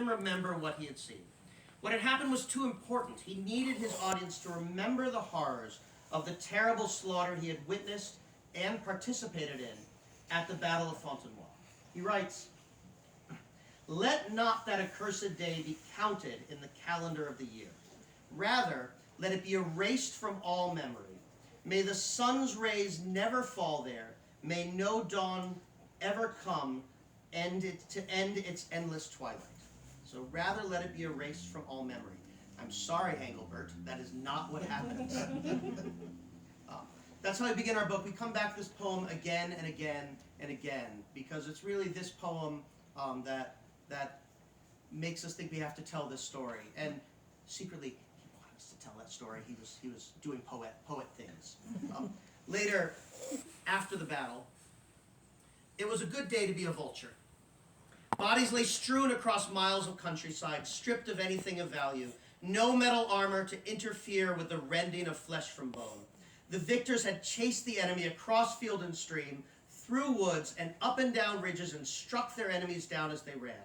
remember what he had seen. What had happened was too important. He needed his audience to remember the horrors of the terrible slaughter he had witnessed and participated in at the Battle of Fontenoy. He writes, "Let not that accursed day be counted in the calendar of the year. Rather, let it be erased from all memory. May the sun's rays never fall there. May no dawn ever come to end its endless twilight." So rather let it be erased from all memory. I'm sorry, Engelbert, that is not what happens. That's how we begin our book. We come back to this poem again and again and again, because it's really this poem that makes us think we have to tell this story. And secretly, he wanted us to tell that story. He was doing poet things. Later, after the battle, it was a good day to be a vulture. Bodies lay strewn across miles of countryside, stripped of anything of value, no metal armor to interfere with the rending of flesh from bone. The victors had chased the enemy across field and stream, through woods and up and down ridges, and struck their enemies down as they ran.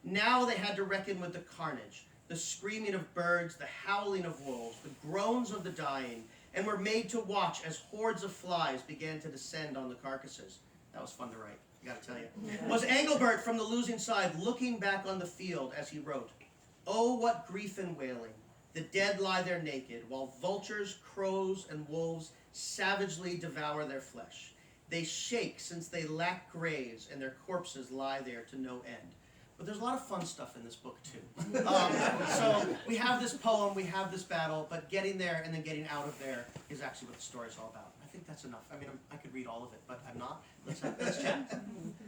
Now they had to reckon with the carnage, the screaming of birds, the howling of wolves, the groans of the dying, and were made to watch as hordes of flies began to descend on the carcasses. That was fun to write, I gotta tell you. Was Engelbert from the losing side looking back on the field as he wrote, "Oh, what grief and wailing! The dead lie there naked, while vultures, crows, and wolves savagely devour their flesh. They shake since they lack graves, and their corpses lie there to no end." But there's a lot of fun stuff in this book, too. So we have this poem, we have this battle, but getting there and then getting out of there is actually what the story's all about. I think that's enough. I mean, I could read all of it, but I'm not. Let's chat.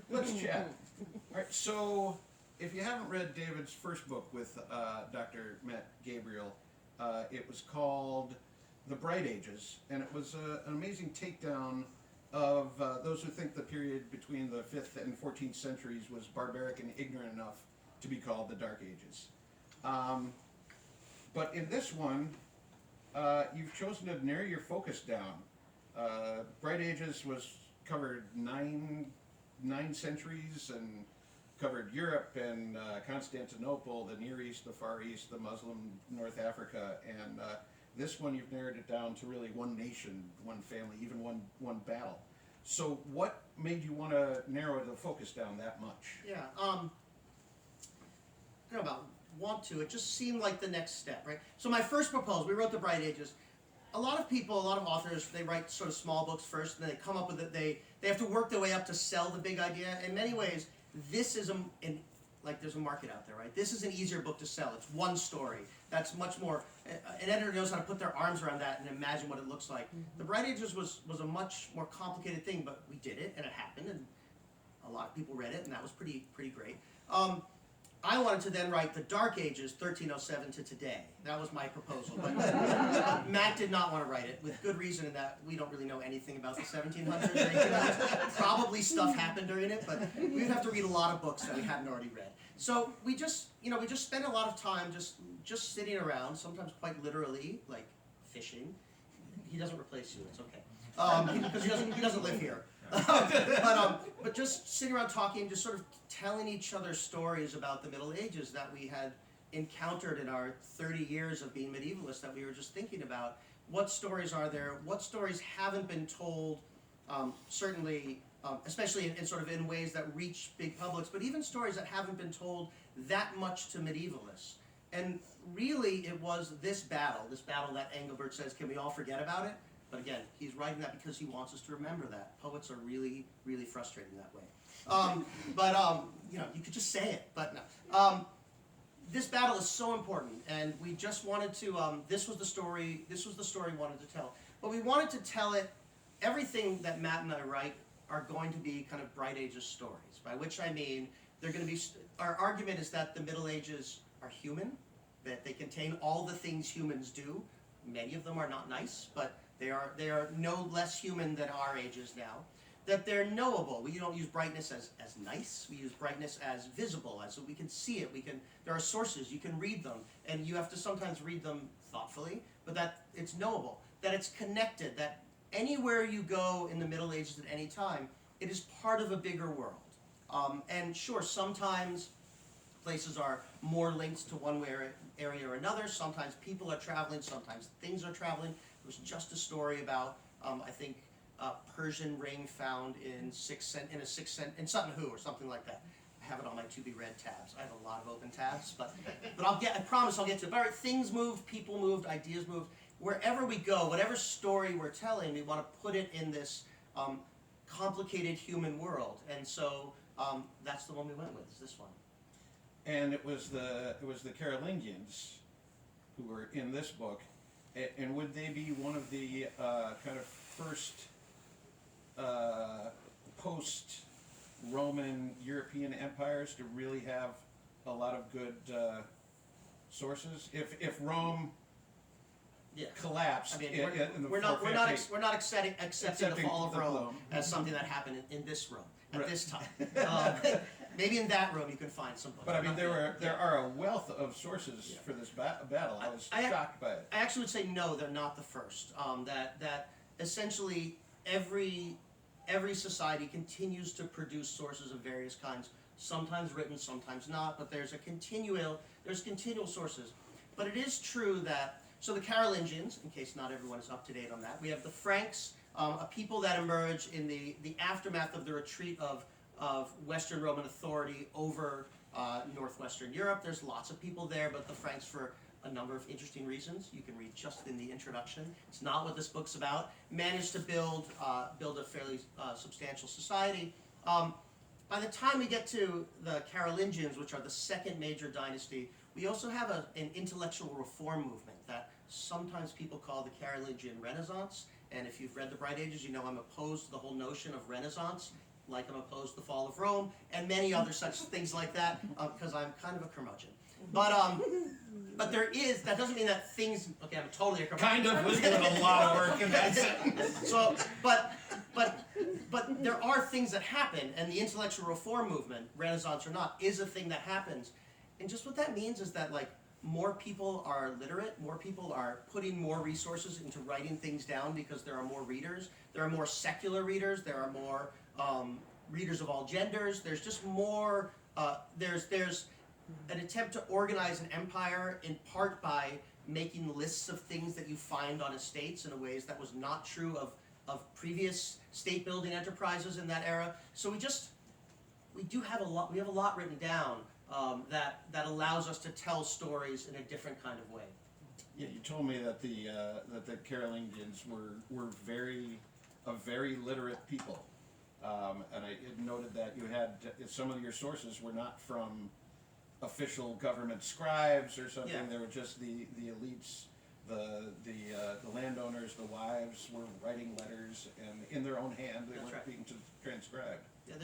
Let's chat. All right, so if you haven't read David's first book with Dr. Matt Gabriel, it was called The Bright Ages, and it was an amazing takedown of those who think the period between the 5th and 14th centuries was barbaric and ignorant enough to be called the Dark Ages. But in this one, you've chosen to narrow your focus down. Bright Ages covered nine centuries and covered Europe and Constantinople, the Near East, the Far East, the Muslim North Africa, and this one you've narrowed it down to really one nation, one family, even one battle. So what made you want to narrow the focus down that much? Yeah, I don't know about want to, it just seemed like the next step, right? So my first proposal, we wrote The Bright Ages. A lot of people, a lot of authors, they write sort of small books first, and then they come up with it, they have to work their way up to sell the big idea. In many ways, this is like there's a market out there, right? This is an easier book to sell. It's one story. That's much more, an editor knows how to put their arms around that and imagine what it looks like. The Bright Ages was a much more complicated thing, but we did it, and it happened, and a lot of people read it, and that was pretty great. I wanted to then write The Dark Ages, 1307 to today. That was my proposal, but Matt did not want to write it, with good reason in that we don't really know anything about the 1700s or 1800s. Probably stuff happened during it, but we would have to read a lot of books that we hadn't already read. So we just spent a lot of time just sitting around, sometimes quite literally, like fishing. He doesn't replace you, it's okay. Because he doesn't live here. But just sitting around talking, just sort of telling each other stories about the Middle Ages that we had encountered in our 30 years of being medievalists, that we were just thinking about. What stories are there? What stories haven't been told, certainly, especially in ways that reach big publics, but even stories that haven't been told that much to medievalists. And really, it was this battle that Engelbert says, can we all forget about it? But again, he's writing that because he wants us to remember that. Poets are really, really frustrating that way. You could just say it, but no. This battle is so important, and we just wanted to, this was the story we wanted to tell. But we wanted to tell it, everything that Matt and I write are going to be kind of Bright Ages stories, by which I mean, they're going to be, our argument is that the Middle Ages are human, that they contain all the things humans do. Many of them are not nice, but they are no less human than our ages now. That they're knowable. We don't use brightness as nice. We use brightness as visible, as so we can see it. There are sources, you can read them, and you have to sometimes read them thoughtfully, but that it's knowable. That it's connected, that anywhere you go in the Middle Ages at any time, it is part of a bigger world. And sure, sometimes places are more links to one area or another. Sometimes people are traveling, sometimes things are traveling. There was just a story about, I think, Persian ring found in in Sutton Hoo or something like that. I have it on my to be read tabs. I have a lot of open tabs, but I promise I'll get to it. But all right, things moved, people moved, ideas moved. Wherever we go, whatever story we're telling, we want to put it in this complicated human world, and so that's the one we went with. Is this one? And it was the Carolingians who were in this book, and would they be one of the kind of first post-Roman European empires to really have a lot of good sources? If Rome collapsed, I mean, in the we're not accepting the accepting fall of the Rome blow. as something that happened in this Rome at Right. this time. Maybe in that room you can find some books. But I mean, there Yeah. are a wealth of sources for this battle. I was shocked by it. I actually would say no, they're not the first. That essentially every society continues to produce sources of various kinds, sometimes written, sometimes not. But there's continual sources. But it is true that the Carolingians, in case not everyone is up to date on that, we have the Franks, a people that emerge in the aftermath of the retreat of Western Roman authority over northwestern Europe. There's lots of people there, but the Franks, for a number of interesting reasons, you can read just in the introduction, it's not what this book's about, managed to build a fairly substantial society. By the time we get to the Carolingians, which are the second major dynasty, we also have an intellectual reform movement that sometimes people call the Carolingian Renaissance. And if you've read the Bright Ages, you know I'm opposed to the whole notion of Renaissance, like I'm opposed to the fall of Rome and many other such things like that, because I'm kind of a curmudgeon. But that doesn't mean that things. Okay, I'm totally a curmudgeon. Kind of was doing a lot of work in that sentence. So, but there are things that happen, and the intellectual reform movement, Renaissance or not, is a thing that happens. And just what that means is that more people are literate, more people are putting more resources into writing things down because there are more readers, there are more secular readers, there are more readers of all genders. There's just more. There's an attempt to organize an empire in part by making lists of things that you find on estates in ways that was not true of previous state building enterprises in that era. So we do have a lot. We have a lot written down that allows us to tell stories in a different kind of way. Yeah, you told me that the Carolingians were a very literate people. And I noted that you had some of your sources were not from official government scribes or something. Yeah. They were just the elites, the landowners, the wives were writing letters, and in their own hand they That's weren't right. being transcribed. Yeah,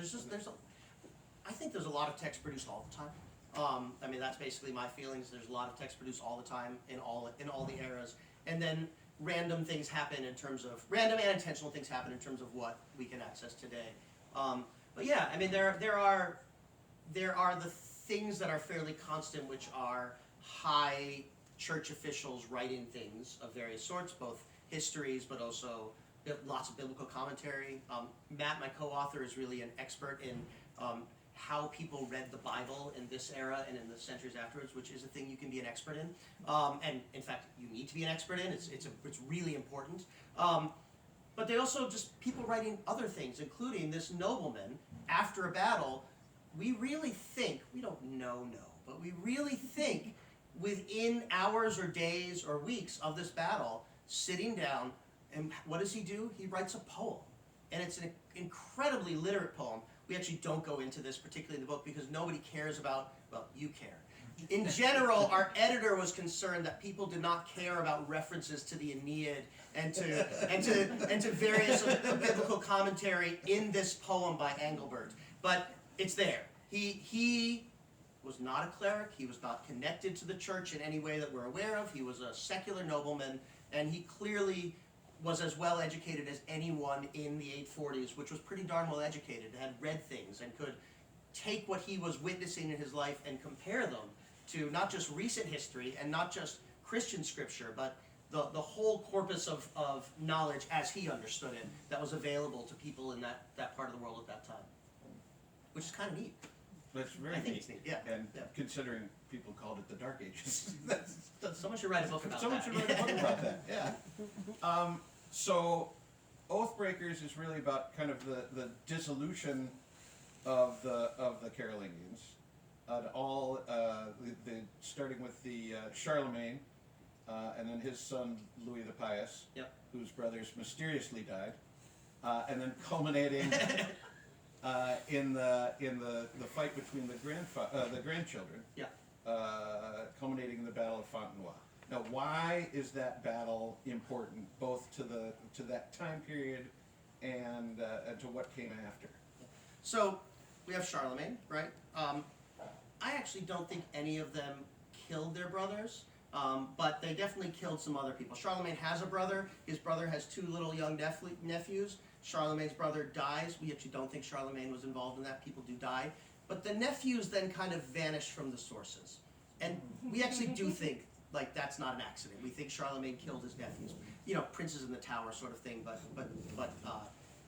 I think there's a lot of text produced all the time. I mean, that's basically my feelings. There's a lot of text produced all the time in all the eras, and then random things happen in terms of random and intentional things happen in terms of what we can access today. But yeah, I mean, there are the things that are fairly constant, which are high church officials writing things of various sorts, both histories, but also lots of biblical commentary. Matt, my co-author, is really an expert in how people read the Bible in this era and in the centuries afterwards, which is a thing you can be an expert in. And in fact, you need to be an expert in. It's really important. But they also just people writing other things, including this nobleman, after a battle, we really think, we don't know, but we really think within hours or days or weeks of this battle, sitting down, and what does he do? He writes a poem. And it's an incredibly literate poem. We actually don't go into this particularly in the book because nobody cares about, well, you care. In general, our editor was concerned that people did not care about references to the Aeneid and to various biblical commentary in this poem by Engelbert. But it's there. He was not a cleric. He was not connected to the church in any way that we're aware of. He was a secular nobleman, and he clearly was as well educated as anyone in the 840s, which was pretty darn well educated, had read things, and could take what he was witnessing in his life and compare them to not just recent history and not just Christian scripture, but the whole corpus of knowledge as he understood it that was available to people in that part of the world at that time, which is kind of neat. That's very I think neat. it's neat, yeah. And Yeah. considering people called it the Dark Ages, that's Someone should write a book about someone that. should write a book about that. Yeah. So, Oathbreakers is really about kind of the dissolution of the Carolingians, starting with the Charlemagne, and then his son Louis the Pious, Yep. whose brothers mysteriously died, and then culminating in the fight between the grandchildren, Yeah. culminating in the Battle of Fontenoy. Now, why is that battle important, both to that time period and to what came after? So we have Charlemagne, right? I actually don't think any of them killed their brothers, but they definitely killed some other people. Charlemagne has a brother. His brother has two little young nephews. Charlemagne's brother dies. We actually don't think Charlemagne was involved in that. People do die. But the nephews then kind of vanish from the sources. And we actually do think, like, that's not an accident. We think Charlemagne killed his nephews. You know, princes in the tower sort of thing, but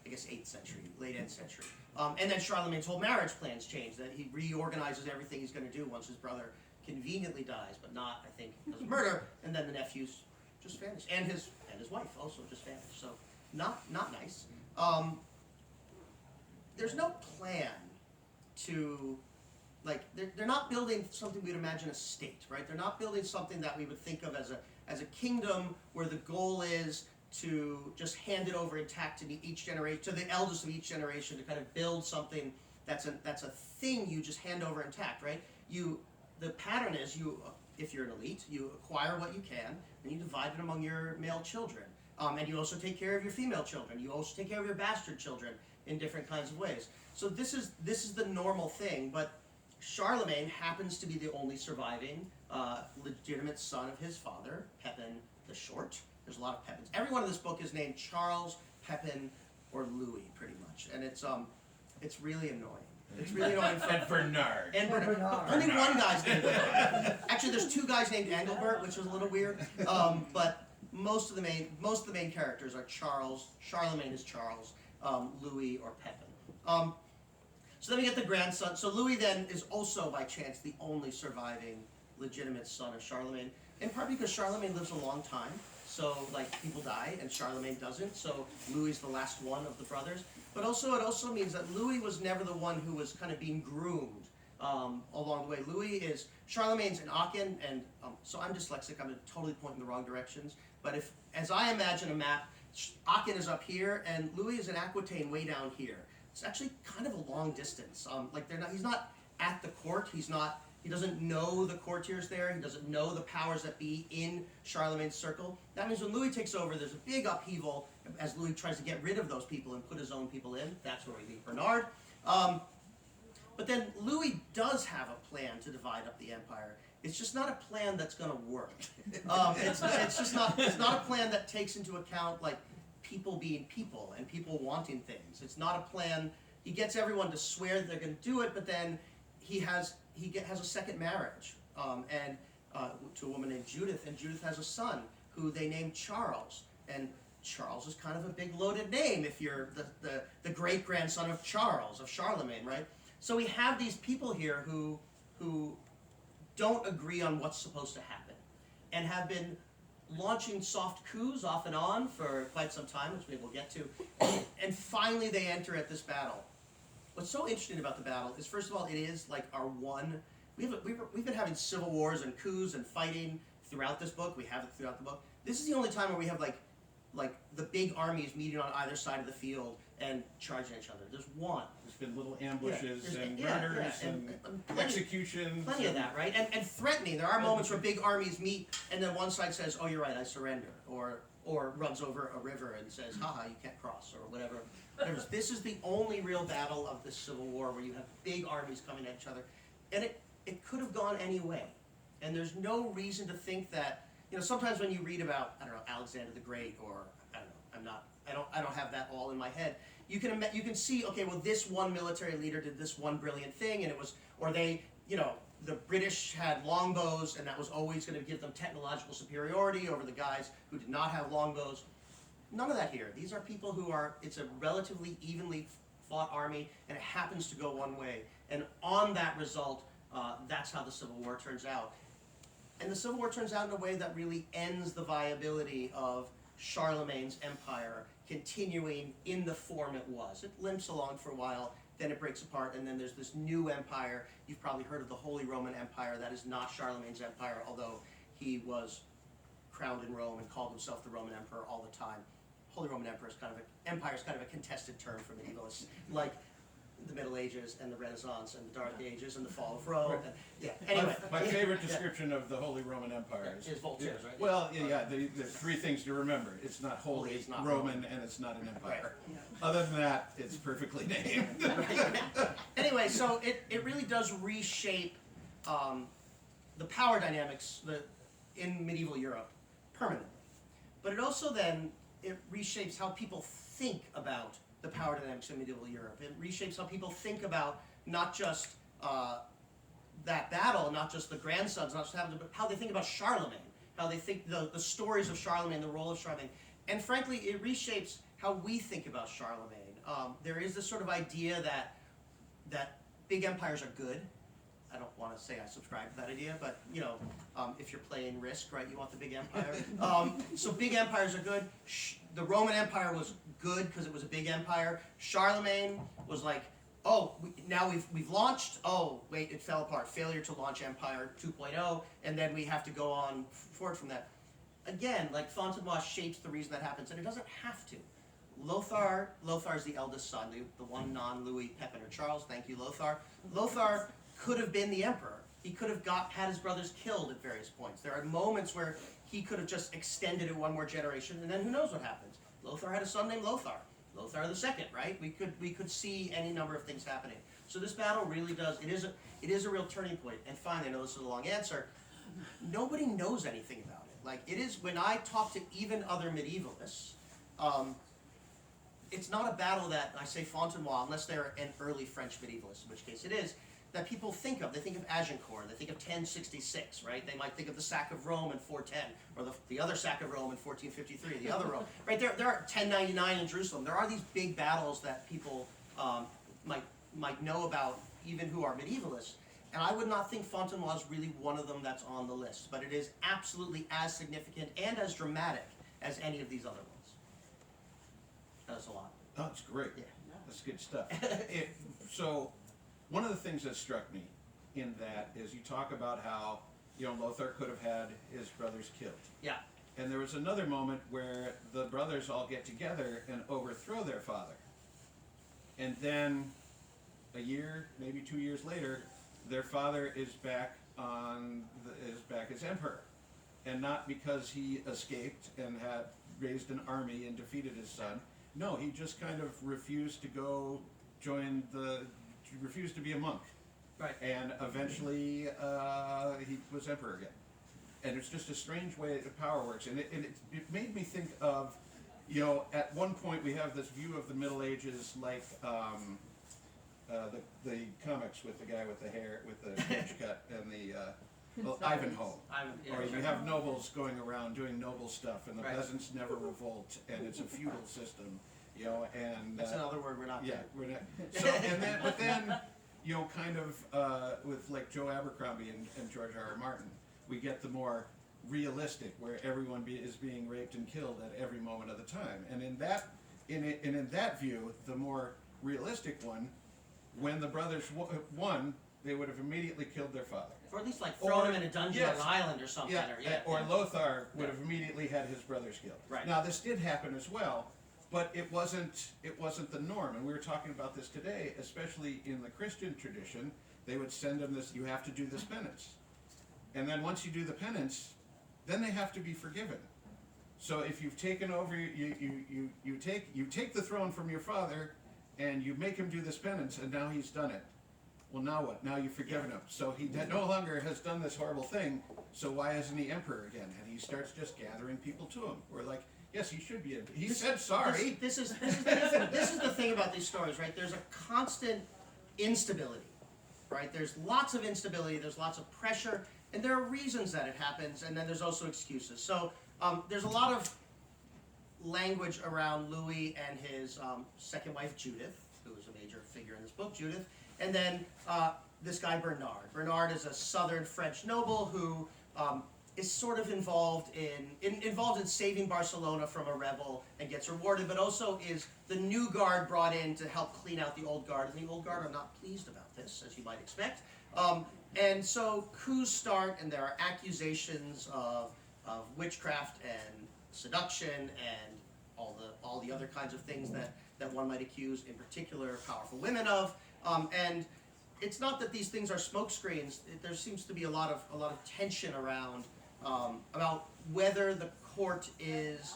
I guess 8th century, late 8th century. And then Charlemagne's whole marriage plans change, that he reorganizes everything he's going to do once his brother conveniently dies, but not, I think, because of murder, and then the nephews just vanish. And his wife also just vanished, so not nice. There's no plan to, like, they're not building something we'd imagine a state, right? They're not building something that we would think of as a kingdom where the goal is to just hand it over intact to each generation, to the eldest of each generation, to kind of build something that's a thing you just hand over intact, right? The pattern is if you're an elite, you acquire what you can, and you divide it among your male children. And you also take care of your female children. You also take care of your bastard children in different kinds of ways. So this is the normal thing, but Charlemagne happens to be the only surviving legitimate son of his father, Pepin the Short. There's a lot of Pepins. Everyone in this book is named Charles, Pepin, or Louis, pretty much, and it's really annoying. It's really annoying. And Bernard. And Bernard. Only one guy's named Bernard. Actually, there's two guys named Engelbert, which is a little weird. But most of the main characters are Charles. Charlemagne is Charles, Louis, or Pepin. So then we get the grandson. So Louis then is also, by chance, the only surviving legitimate son of Charlemagne, in part because Charlemagne lives a long time. So, like, people die, and Charlemagne doesn't, so Louis is the last one of the brothers. But also, it also means that Louis was never the one who was kind of being groomed along the way. Louis is, Charlemagne's in Aachen, and so I'm dyslexic, I'm totally pointing the wrong directions. But as I imagine a map, Aachen is up here, and Louis is in Aquitaine way down here. It's actually kind of a long distance. He's not at the court, he doesn't know the courtiers there. He doesn't know the powers that be in Charlemagne's circle. That means when Louis takes over, there's a big upheaval as Louis tries to get rid of those people and put his own people in. That's where we meet Bernard. But then Louis does have a plan to divide up the empire. It's just not a plan that's going to work. It's not a plan that takes into account, like, people being people and people wanting things. It's not a plan. He gets everyone to swear that they're going to do it, but then he has a second marriage to a woman named Judith, and Judith has a son who they named Charles. And Charles is kind of a big loaded name if you're the great grandson of Charles, of Charlemagne, right? So we have these people here who don't agree on what's supposed to happen, and have been launching soft coups off and on for quite some time, which maybe we'll get to, and finally they enter at this battle. What's so interesting about the battle is, first of all, it is like our one. We've been having civil wars and coups and fighting throughout this book. We have it throughout the book. This is the only time where we have like the big armies meeting on either side of the field and charging each other. There's one. There's been little ambushes and yeah, murders and executions. Plenty of that, right? And threatening. There are moments where big armies meet, and then one side says, "Oh, you're right, I surrender," or runs over a river and says, "Haha, you can't cross," or whatever. This is the only real battle of the Civil War where you have big armies coming at each other, and it could have gone any way. And there's no reason to think that, sometimes when you read about, I don't know, Alexander the Great, or I don't know, I don't have that all in my head. You can see, okay, well, this one military leader did this one brilliant thing, and it was, or they, the British had longbows, and that was always going to give them technological superiority over the guys who did not have longbows. None of that here. These are people it's a relatively evenly fought army, and it happens to go one way. And on that result, that's how the Civil War turns out. And the Civil War turns out in a way that really ends the viability of Charlemagne's empire continuing in the form it was. It limps along for a while, then it breaks apart, and then there's this new empire. You've probably heard of the Holy Roman Empire. That is not Charlemagne's empire, although he was crowned in Rome and called himself the Roman Emperor all the time. Holy Roman Empire is empire is kind of a contested term for medievalists, like the Middle Ages and the Renaissance and the Dark Ages and the fall of Rome. And, yeah. Anyway, my favorite description of the Holy Roman Empire is Voltaire's, right? Well, there's three things to remember. It's not holy, It's not Roman, and it's not an empire. Right. Other than that, it's perfectly named. Anyway, so it really does reshape the power dynamics in medieval Europe permanently. But it also then, it reshapes how people think about the power dynamics in medieval Europe. It reshapes how people think about not just that battle, not just the grandsons, not just happened, but how they think about Charlemagne, how they think the stories of Charlemagne, the role of Charlemagne. And frankly, it reshapes how we think about Charlemagne. There is this sort of idea that big empires are good. I don't want to say I subscribe to that idea, but if you're playing Risk, right, you want the big empire. So big empires are good. The Roman Empire was good because it was a big empire. Charlemagne was like, oh, now we've launched. Oh, wait, it fell apart. Failure to launch Empire 2.0, and then we have to go on forward from that. Again, like Fontenoy shapes the reason that happens, and it doesn't have to. Lothar is the eldest son, the one non-Louis, Pepin, or Charles. Thank you, Lothar. Lothar could have been the emperor. He could have had his brothers killed at various points. There are moments where he could have just extended it one more generation, and then who knows what happens. Lothar had a son named Lothar. Lothar the Second, right? We could see any number of things happening. So this battle really does, it is a real turning point. And finally, I know this is a long answer, nobody knows anything about it. Like, it is, when I talk to even other medievalists, it's not a battle that, I say Fontenoy, unless they're an early French medievalist, in which case it is, that people think of. They think of Agincourt, they think of 1066, right? They might think of the sack of Rome in 410, or the other sack of Rome in 1453, the other Rome. Right, there are 1099 in Jerusalem. There are these big battles that people might know about, even who are medievalists. And I would not think Fontenoy is really one of them that's on the list, but it is absolutely as significant and as dramatic as any of these other ones. That's a lot. Oh, it's great. Yeah. That's good stuff. So, one of the things that struck me in that is you talk about how, Lothar could have had his brothers killed. Yeah. And there was another moment where the brothers all get together and overthrow their father. And then a year, maybe 2 years later, their father is back as emperor. And not because he escaped and had raised an army and defeated his son. No, he just kind of refused to go refused to be a monk. Right. And eventually he was emperor again. And it's just a strange way that power works. And it made me think of, at one point we have this view of the Middle Ages like the comics with the guy with the hair, with the trench cut, and the Ivanhoe. Or you have nobles going around doing noble stuff, and the peasants never revolt, and it's a feudal system, and that's another word we're not. Yeah, we're not. So but then, kind of with like Joe Abercrombie and George R.R. Martin, we get the more realistic, where everyone is being raped and killed at every moment of the time, and in that view, the more realistic one, when the brothers won, they would have immediately killed their father. Or at least like thrown him in a dungeon on an island or something. Or Lothar would have immediately had his brothers killed. Right. Now this did happen as well, but it wasn't the norm. And we were talking about this today, especially in the Christian tradition. They would send them this, you have to do this penance. And then once you do the penance, then they have to be forgiven. So if you've taken over, you take the throne from your father, and you make him do this penance, and now he's done it. Well, now what? Now you've forgiven him. So he no longer has done this horrible thing, so why isn't he emperor again? And he starts just gathering people to him. We're like, yes, he should be. He said sorry. This is the thing about these stories, right? There's a constant instability, right? There's lots of instability, there's lots of pressure, and there are reasons that it happens, and then there's also excuses. So there's a lot of language around Louis and his second wife, Judith, who is a major figure in this book, Judith. and then this guy Bernard. Bernard is a southern French noble who is sort of involved in saving Barcelona from a rebel and gets rewarded, but also is the new guard brought in to help clean out the old guard, and the old guard are not pleased about this, as you might expect. And so coups start, and there are accusations of witchcraft and seduction and all the other kinds of things that one might accuse, in particular, powerful women of. And it's not that these things are smokescreens. There seems to be a lot of tension around about whether the court is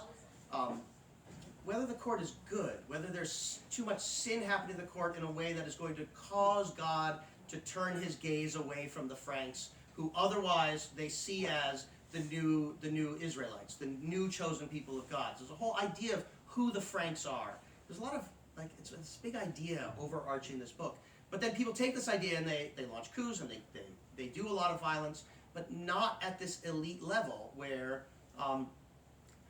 good, whether there's too much sin happening in the court in a way that is going to cause God to turn his gaze away from the Franks, who otherwise they see as the new Israelites, the new chosen people of God. So there's a whole idea of who the Franks are. There's a lot of, it's this big idea overarching this book. But then people take this idea and they launch coups and they do a lot of violence, but not at this elite level where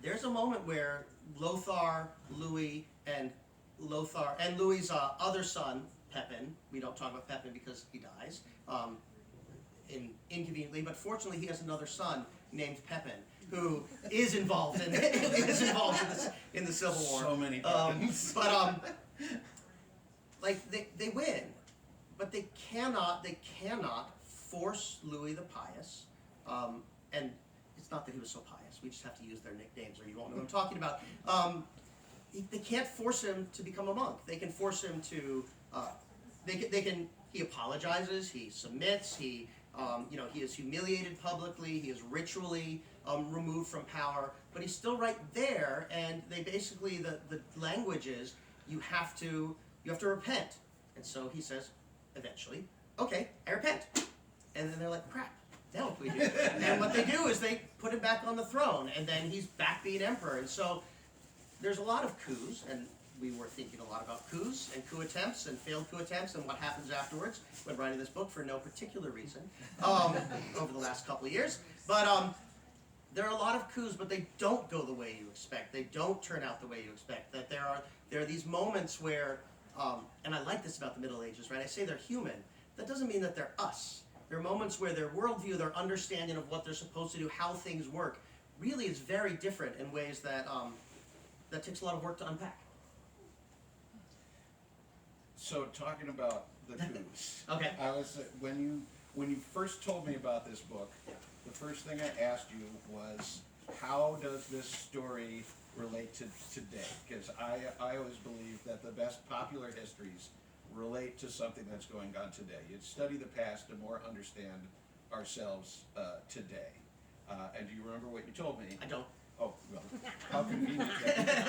there's a moment where Lothar, Louis, and Louis's other son, Pepin, we don't talk about Pepin because he dies, inconveniently, but fortunately he has another son named Pepin, who is involved in in the Civil War. So many Pepins. They win, but they cannot force Louis the Pious, and it's not that he was so pious. We just have to use their nicknames, or you won't know what I'm talking about. They can't force him to become a monk. They can force him to. He apologizes. He submits. He is humiliated publicly. He is ritually removed from power, but he's still right there. And they basically the language is you have to repent. And so he says, eventually, okay, I repent. And then they're like, crap, now what do we do? And what they do is they put him back on the throne, and then he's back being emperor. And so there's a lot of coups, and we were thinking a lot about coups and coup attempts and failed coup attempts and what happens afterwards when writing this book for no particular reason over the last couple of years. But there are a lot of coups, but they don't go the way you expect. They don't turn out the way you expect. That there are these moments where, and I like this about the Middle Ages, right? I say they're human. That doesn't mean that they're us. There are moments where their worldview, their understanding of what they're supposed to do, how things work, really is very different in ways that that takes a lot of work to unpack. So talking about the coups, Okay. I was when you first told me about this book, the first thing I asked you was, how does this story relate to today? Because I always believe that the best popular histories relate to something that's going on today. You study the past to more understand ourselves today. And do you remember what you told me? I don't. Oh, well, how convenient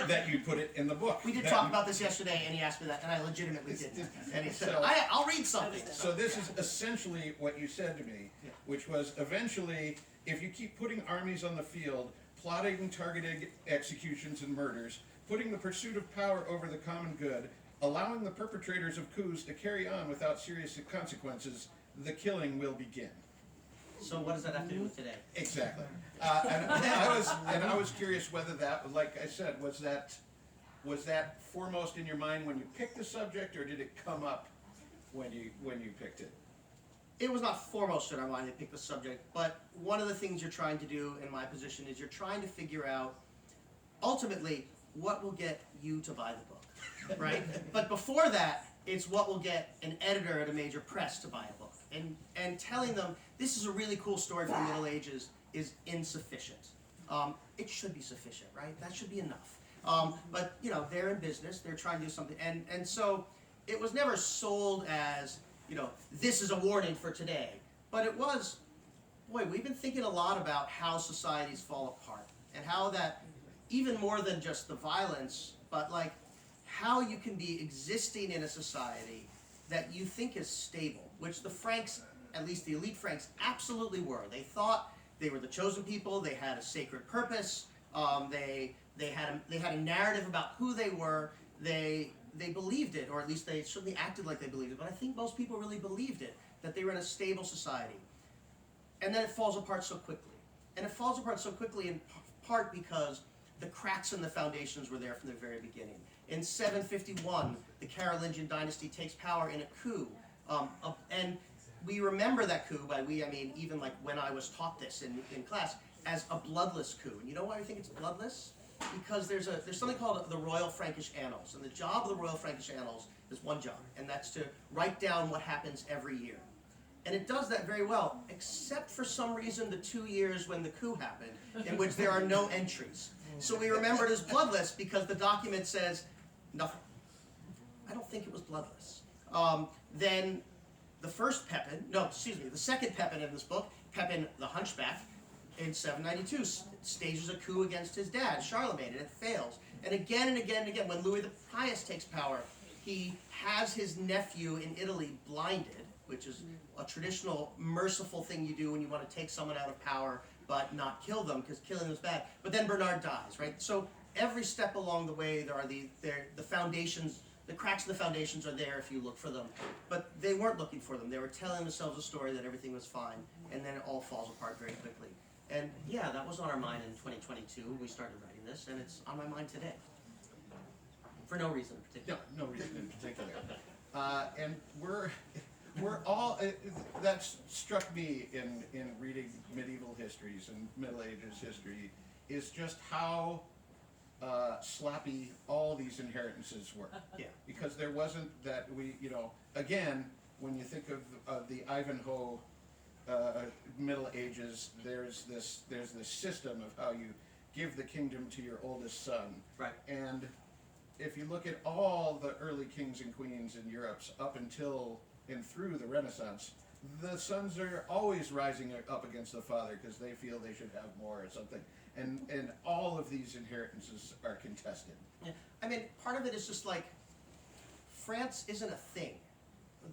that you put it in the book. We did talk about this yesterday, and he asked me that, and I legitimately didn't. And he said, I'll read something. So this is essentially what you said to me, which was eventually, if you keep putting armies on the field, plotting targeted executions and murders, putting the pursuit of power over the common good, allowing the perpetrators of coups to carry on without serious consequences, the killing will begin. So what does that have to do with today? Exactly. And I was curious whether that, like I said, was that foremost in your mind when you picked the subject, or did it come up when you picked it? It was not foremost in our mind to pick the subject, but one of the things you're trying to do in my position is you're trying to figure out, ultimately, what will get you to buy the book, right? But before that, it's what will get an editor at a major press to buy a book. And telling them, this is a really cool story from the Middle Ages is insufficient. It should be sufficient, right? That should be enough. But, they're in business. They're trying to do something. And so it was never sold as, this is a warning for today. But it was, we've been thinking a lot about how societies fall apart. And how that, even more than just the violence, but like how you can be existing in a society that you think is stable, which the Franks, at least the elite Franks, absolutely were. They thought they were the chosen people. They had a sacred purpose. They had a narrative about who they were. They believed it, or at least they certainly acted like they believed it. But I think most people really believed it, that they were in a stable society. And then it falls apart so quickly. And it falls apart so quickly in part because the cracks in the foundations were there from the very beginning. In 751, the Carolingian dynasty takes power in a coup. And we remember that coup, by we I mean even like when I was taught this in class, as a bloodless coup. And you know why we think it's bloodless? Because there's something called the Royal Frankish Annals, and the job of the Royal Frankish Annals is one job, and that's to write down what happens every year. And it does that very well, except for some reason the 2 years when the coup happened, in which there are no entries. So we remember it as bloodless because the document says nothing. I don't think it was bloodless. Then the second Pepin in this book, Pepin the Hunchback, in 792, stages a coup against his dad, Charlemagne, and it fails. And again and again and again, when Louis the Pious takes power, he has his nephew in Italy blinded, which is a traditional merciful thing you do when you want to take someone out of power but not kill them, because killing them is bad. But then Bernard dies, right? So every step along the way, there are the foundations, the cracks in the foundations are there if you look for them. But they weren't looking for them. They were telling themselves a story that everything was fine, and then it all falls apart very quickly. And yeah, that was on our mind in 2022 when we started writing this, and it's on my mind today. For no reason in particular. No reason in particular. And we're all, that's struck me in reading medieval histories and Middle Ages history, is just how sloppy all these inheritances were. Yeah. Because there wasn't that again, when you think of the Ivanhoe Middle Ages, there's this system of how you give the kingdom to your oldest son. Right. And if you look at all the early kings and queens in Europe up until and through the Renaissance, the sons are always rising up against the father because they feel they should have more or something. And all of these inheritances are contested. Yeah. I mean, part of it is just like, France isn't a thing.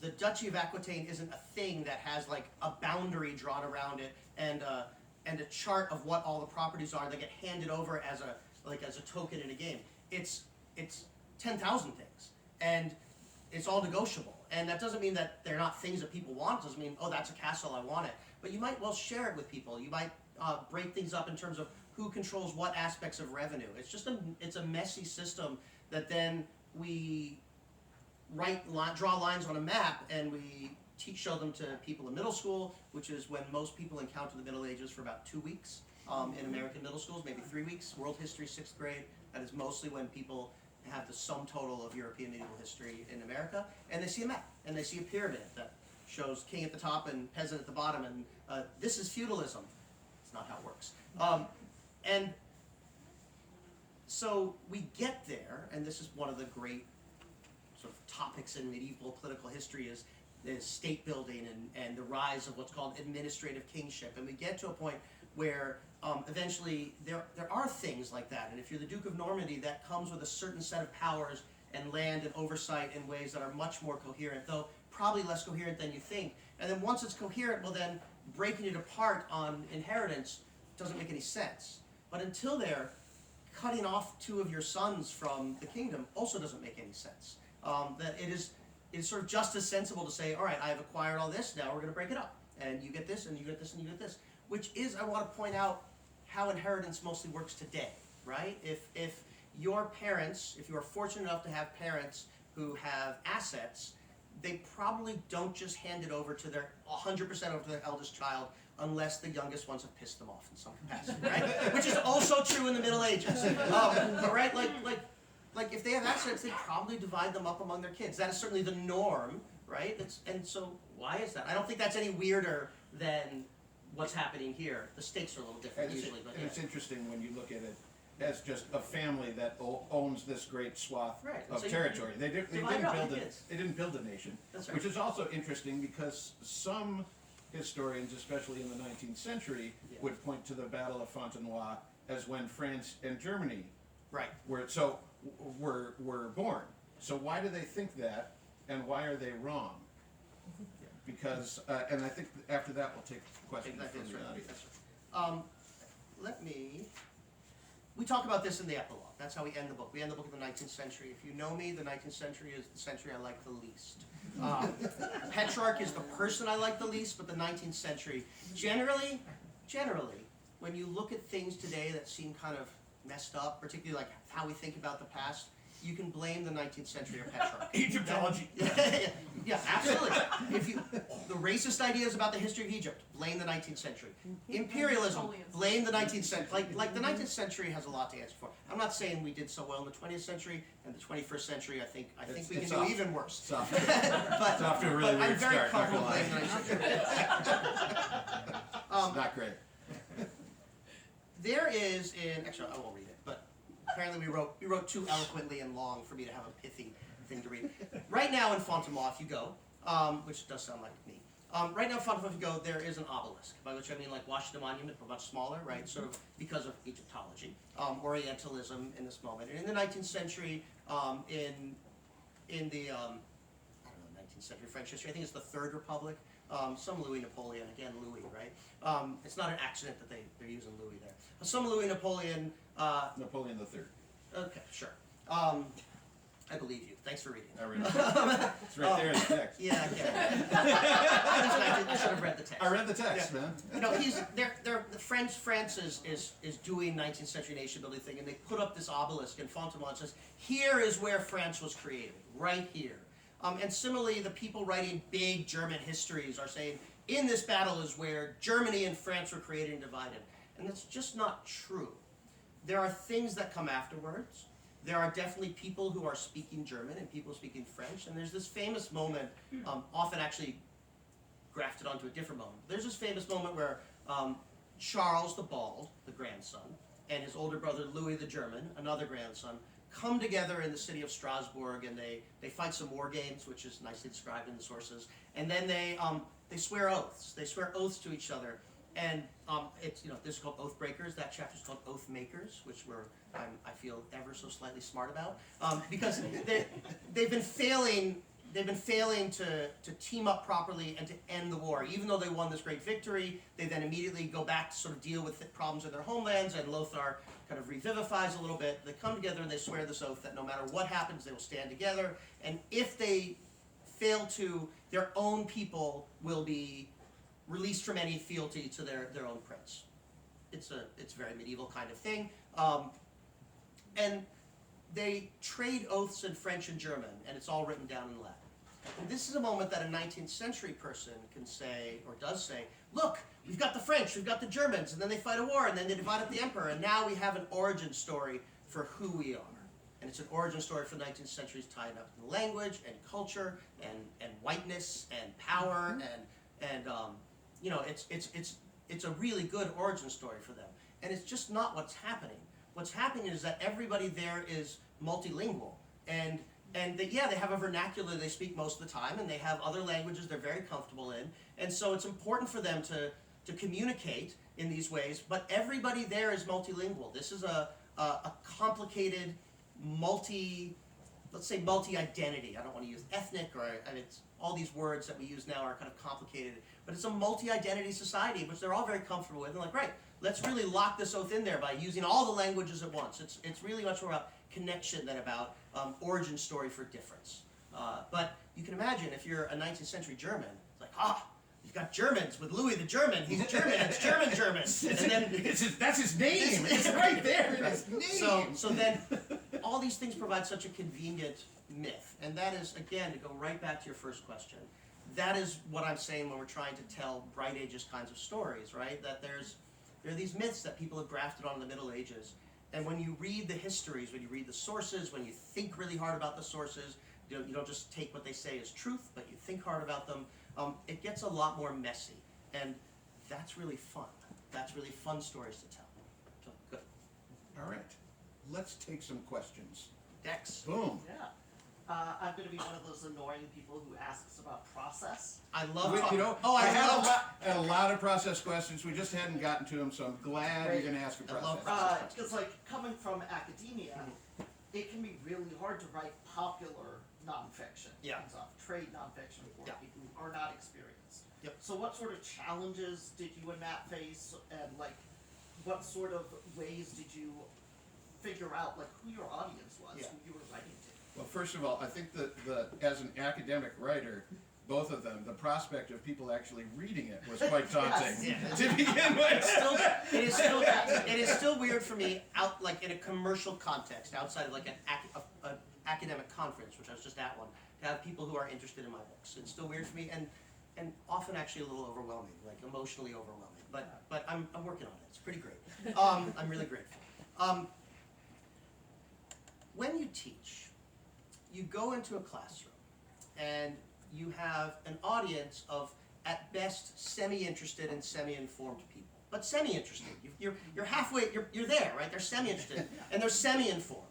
The Duchy of Aquitaine isn't a thing that has like a boundary drawn around it and a chart of what all the properties are that get handed over as a token in a game. It's 10,000 things, and it's all negotiable. And that doesn't mean that they're not things that people want. It doesn't mean, oh, that's a castle, I want it. But you might well share it with people. You might break things up in terms of who controls what aspects of revenue. It's just it's a messy system that then we draw lines on a map, and we show them to people in middle school, which is when most people encounter the Middle Ages for about 2 weeks. In American middle schools, maybe 3 weeks. World history, 6th grade. That is mostly when people have the sum total of European medieval history in America, and they see a map, and they see a pyramid that shows king at the top and peasant at the bottom, and this is feudalism. It's not how it works. And so we get there, and this is one of the great sort of topics in medieval political history is state building and the rise of what's called administrative kingship. And we get to a point where eventually there are things like that. And if you're the Duke of Normandy, that comes with a certain set of powers and land and oversight in ways that are much more coherent, though probably less coherent than you think. And then once it's coherent, well then breaking it apart on inheritance doesn't make any sense. But until there, cutting off 2 of your sons from the kingdom also doesn't make any sense. That it's sort of just as sensible to say, all right, I've acquired all this, now we're going to break it up. And you get this, and you get this, and you get this. Which is, I want to point out, how inheritance mostly works today, right? If your parents, if you are fortunate enough to have parents who have assets, they probably don't just hand it over to their 100% over to their eldest child unless the youngest ones have pissed them off in some capacity, right? Which is also true in the Middle Ages, right? Like if they have assets, they probably divide them up among their kids. That is certainly the norm, right? And so why is that? I don't think that's any weirder than what's happening here. The stakes are a little different usually. But it's interesting when you look at it as just a family that owns this great swath of so territory. They didn't build a nation. That's right. Which is also interesting because some historians, especially in the 19th century, would point to the Battle of Fontenoy as when France and Germany were born. So why do they think that, and why are they wrong? Because, and I think after that we'll take questions from the audience. We talk about this in the epilogue. That's how we end the book. We end the book in the 19th century. If you know me, the 19th century is the century I like the least. Petrarch is the person I like the least, but the 19th century, generally, when you look at things today that seem kind of messed up, particularly like how we think about the past, you can blame the 19th century or Petrarch. Egyptology. Yeah, absolutely. The racist ideas about the history of Egypt, blame the 19th century. Imperialism, blame the 19th century. Like the 19th century has a lot to answer for. I'm not saying we did so well in the 20th century, and the 21st century, I think we can do even worse. It's off to a really weird start, not gonna lie. It's not great. There is actually I won't read it, but apparently we wrote too eloquently and long for me to have a pithy thing to read. Right now in Fontenoy, if you go, which does sound like me, right now in Fontenoy, if you go, there is an obelisk, by which I mean like Washington Monument, but much smaller, right? Sort of because of Egyptology, Orientalism in this moment. And in the 19th century, in the I don't know, 19th century French history, I think it's the Third Republic. Some Louis Napoleon, again Louis, right? It's not an accident that they're using Louis there. Some Louis Napoleon. Napoleon the Third. Okay, sure. I believe you. Thanks for reading. I read it. It's right there in the text. Yeah, I get it. I should have read the text. I read the text, man. You know, France is doing 19th century nation building thing, and they put up this obelisk in Fontenoy and says, here is where France was created, right here. And similarly, the people writing big German histories are saying, in this battle is where Germany and France were created and divided. And that's just not true. There are things that come afterwards. There are definitely people who are speaking German and people speaking French. And there's this famous moment, often actually grafted onto a different moment. There's this famous moment where Charles the Bald, the grandson, and his older brother Louis the German, another grandson, come together in the city of Strasbourg, and they fight some war games, which is nicely described in the sources. And then they swear oaths. They swear oaths to each other. And it's, this is called Oathbreakers. That chapter is called Oathmakers, which I feel ever so slightly smart about, because they've been failing to team up properly and to end the war. Even though they won this great victory, they then immediately go back to sort of deal with the problems in their homelands, and Lothar kind of revivifies a little bit. They come together and they swear this oath that no matter what happens, they will stand together. And if they fail to, their own people will be released from any fealty to their own prince. It's a very medieval kind of thing. And they trade oaths in French and German, and it's all written down in Latin. And this is a moment that a 19th century person can say, or does say, look, we've got the French, we've got the Germans, and then they fight a war, and then they divide up the emperor, and now we have an origin story for who we are. And it's an origin story for the 19th century tied up in language and culture and whiteness and power and it's a really good origin story for them. And it's just not what's happening. What's happening is that everybody there is multilingual. And they have a vernacular they speak most of the time, and they have other languages they're very comfortable in. And so it's important for them to communicate in these ways, but everybody there is multilingual. This is a complicated let's say multi-identity. I don't want to use ethnic, and it's all these words that we use now are kind of complicated, but it's a multi-identity society, which they're all very comfortable with. And like, right, let's really lock this oath in there by using all the languages at once. It's really much more about connection than about origin story for difference. But you can imagine if you're a 19th century German, it's like, you've got Germans with Louis the German. He's German. It's German. And then that's his name. It's right there in his name. So then all these things provide such a convenient myth. And that is, again, to go right back to your first question, that is what I'm saying when we're trying to tell Bright Ages kinds of stories, right? That there are these myths that people have grafted on in the Middle Ages. And when you read the histories, when you read the sources, when you think really hard about the sources, you don't just take what they say as truth, but you think hard about them, it gets a lot more messy. And that's really fun. That's really fun stories to tell. So, good. All right. Let's take some questions. Dex. Boom. Yeah. I'm going to be one of those annoying people who asks about process. I love talking. I had a lot of process questions. We just hadn't gotten to them, so I'm glad you're going to ask a process. Because, coming from academia, it can be really hard to write popular nonfiction. Yeah. Trade nonfiction for people who are not experienced. Yep. So what sort of challenges did you and Matt face, and what sort of ways did you figure out who your audience was, who you were writing to? Well, first of all, I think that as an academic writer, both of them, the prospect of people actually reading it was quite daunting to begin with. It is still weird for me in a commercial context, outside of a academic conference, which I was just at one, to have people who are interested in my books. It's still weird for me, and often actually a little overwhelming, like emotionally overwhelming. But I'm working on it. It's pretty great. I'm really grateful. When you teach, you go into a classroom, and you have an audience of, at best, semi-interested and semi-informed people. But semi-interested. You're halfway. You're there, right? They're semi-interested and they're semi-informed.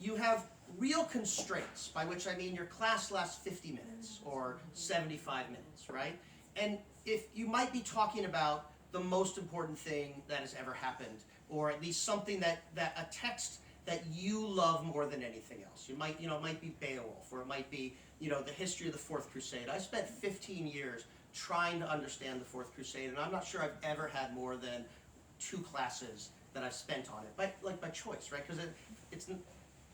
You have real constraints, by which I mean your class lasts 50 minutes or 75 minutes, right? And if you might be talking about the most important thing that has ever happened, or at least something that a text that you love more than anything else. You might, it might be Beowulf, or it might be, the history of the Fourth Crusade. I spent 15 years trying to understand the Fourth Crusade, and I'm not sure I've ever had more than 2 classes that I've spent on it, by choice, right? Because it's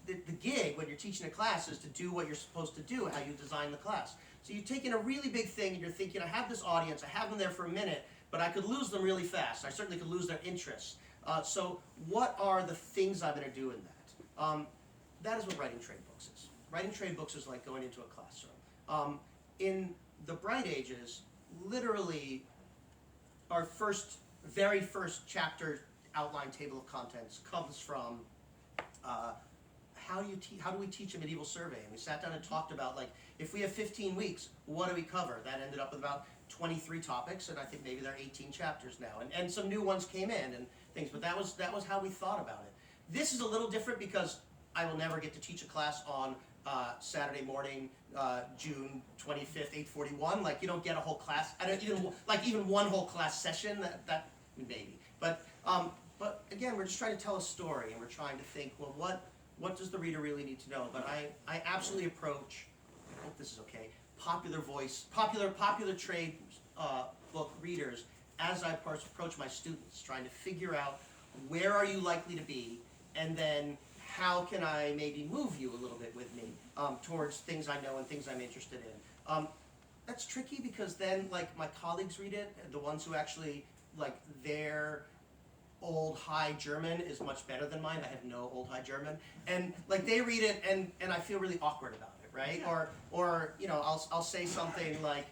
the gig when you're teaching a class is to do what you're supposed to do, how you design the class. So you're taking a really big thing and you're thinking, I have this audience, I have them there for a minute, but I could lose them really fast. I certainly could lose their interest. So what are the things I'm going to do in that? That is what writing trade books is. Writing trade books is like going into a classroom. In the Bright Ages, literally our very first chapter outline table of contents comes from how do we teach a medieval survey? And we sat down and talked about, like, if we have 15 weeks, what do we cover? That ended up with about 23 topics, and I think maybe there are 18 chapters now, and some new ones came in and things, but that was how we thought about it. This is a little different because I will never get to teach a class on Saturday morning, June 25th, 8:41. Like, you don't get a whole class. I don't even one whole class session. That maybe. But again, we're just trying to tell a story, and we're trying to think, well, what does the reader really need to know? But I absolutely approach, I hope this is okay, popular trade book readers as I approach my students, trying to figure out where are you likely to be, and then how can I maybe move you a little bit with me towards things I know and things I'm interested in. That's tricky because then, like, my colleagues read it, the ones who actually, like, their Old High German is much better than mine. I have no Old High German, and like they read it, and I feel really awkward about it, right? Yeah. Or I'll say something like,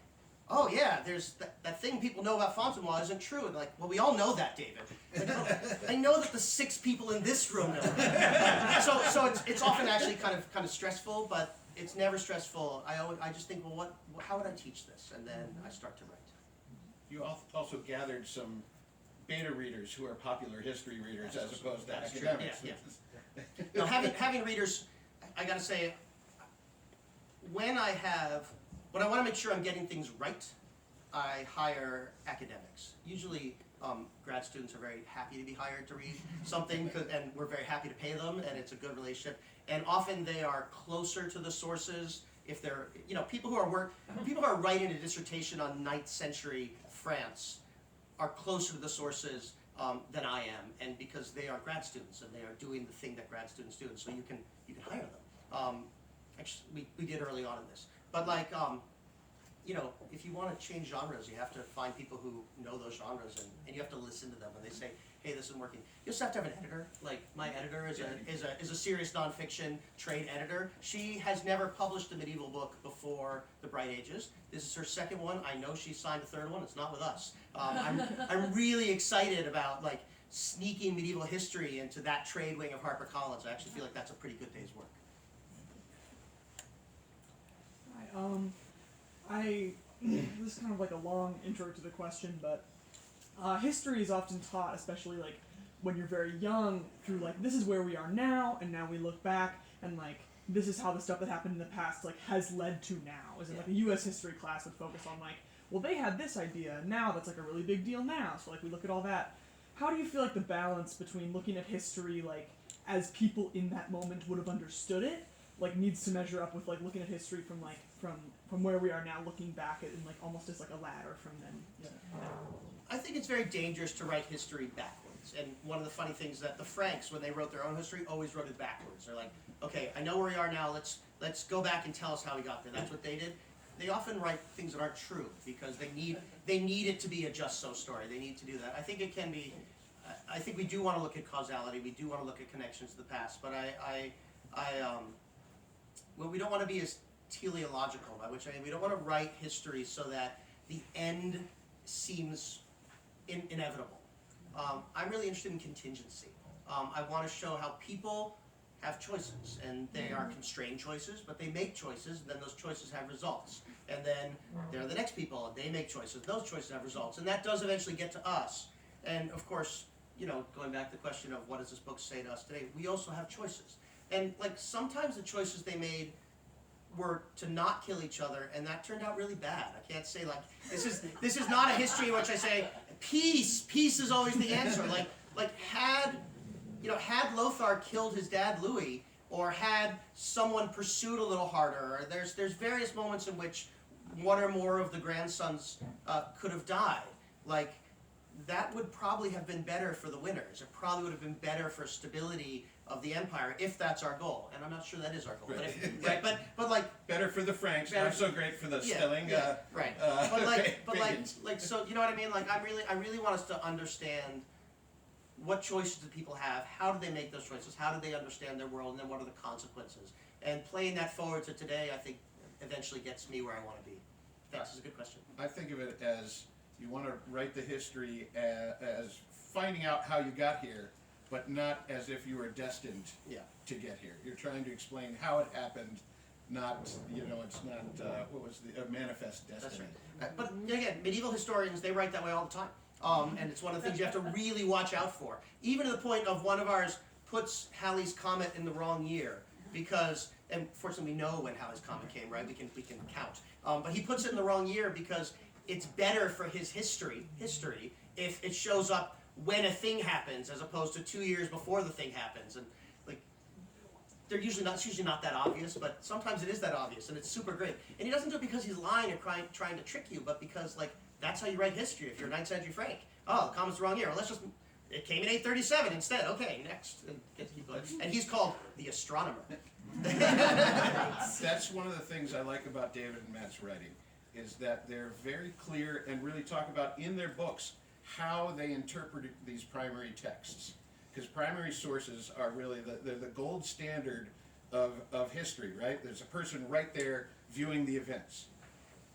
oh yeah, there's that thing people know about Fontenoy isn't true. And like, well, we all know that, David. Like, oh, I know that the 6 people in this room know that. So it's often actually kind of stressful, but it's never stressful. I just think, well, how would I teach this? And then I start to write. You also gathered some beta readers who are popular history readers as opposed to academics. Yeah. Now, having readers, I gotta say, when I want to make sure I'm getting things right, I hire academics. Usually, grad students are very happy to be hired to read something, and we're very happy to pay them, and it's a good relationship. And often they are closer to the sources. If they're, people who are writing a dissertation on 9th century France are closer to the sources than I am, and because they are grad students and they are doing the thing that grad students do, and so you can hire them. Actually, we did early on in this, but like, if you want to change genres, you have to find people who know those genres, and you have to listen to them when they say, hey, this isn't working. You also have to have an editor. Like, my editor is a serious nonfiction trade editor. She has never published a medieval book before the Bright Ages. This is her 2nd one. I know she signed a 3rd one. It's not with us. I'm really excited about, like, sneaking medieval history into that trade wing of HarperCollins. I actually feel like that's a pretty good day's work. This is kind of like a long intro to the question, but history is often taught, especially like when you're very young, through like, this is where we are now, and now we look back, and like, this is how the stuff that happened in the past like has led to now. As in, like, a U.S. history class would focus on like, well, they had this idea, now that's like a really big deal now, so like we look at all that. How do you feel like the balance between looking at history like as people in that moment would have understood it, like, needs to measure up with like looking at history from like from where we are now, looking back at, and like almost as like a ladder from then? I think it's very dangerous to write history backwards. And one of the funny things that the Franks, when they wrote their own history, always wrote it backwards. They're like, okay, I know where we are now, let's go back and tell us how we got there. That's what they did. They often write things that aren't true because they need it to be a just so story. They need to do that. I think it can be, I think we do want to look at causality, we do want to look at connections to the past, but well, we don't want to be as teleological, by which I mean we don't want to write history so that the end seems inevitable. I'm really interested in contingency. I want to show how people have choices, and they are constrained choices, but they make choices, and then those choices have results. And then there are the next people, and they make choices, those choices have results, and that does eventually get to us. And of course, you know, going back to the question of what does this book say to us today, we also have choices. And like sometimes the choices they made were to not kill each other, and that turned out really bad. I can't say like this is not a history in which I say peace is always the answer. Like had Lothar killed his dad Louis, or had someone pursued a little harder, or there's various moments in which one or more of the grandsons could have died. Like that would probably have been better for the winners. It probably would have been better for stability of the empire if that's our goal. And I'm not sure that is our goal. Right. But like Better for the Franks, not so great for the Stilling. Right. But so you know what I mean? Like I really want us to understand what choices do people have, how do they make those choices, how do they understand their world, and then what are the consequences. And playing that forward to today, I think eventually gets me where I want to be. Thanks, it's a good question. I think of it as you want to write the history as finding out how you got here, but not as if you were destined to get here. You're trying to explain how it happened, not, it's not, what was a manifest destiny. That's right. But again, medieval historians, they write that way all the time. And it's one of the things you have to really watch out for. Even to the point of one of ours puts Halley's Comet in the wrong year because, and fortunately we know when Halley's Comet came, right? We can count. But he puts it in the wrong year because it's better for his history if it shows up when a thing happens as opposed to 2 years before the thing happens. And like, it's usually not that obvious, but sometimes it is that obvious, and it's super great. And he doesn't do it because he's lying or trying to trick you, but because like that's how you write history. If you're a 9th century Frank, the comet's the wrong year. Well, it came in 837 instead. Okay, next. And keep going. And he's called the astronomer. That's one of the things I like about David and Matt's writing, is that they're very clear and really talk about in their books how they interpret these primary texts. Because primary sources are really they're the gold standard of history, right? There's a person right there viewing the events.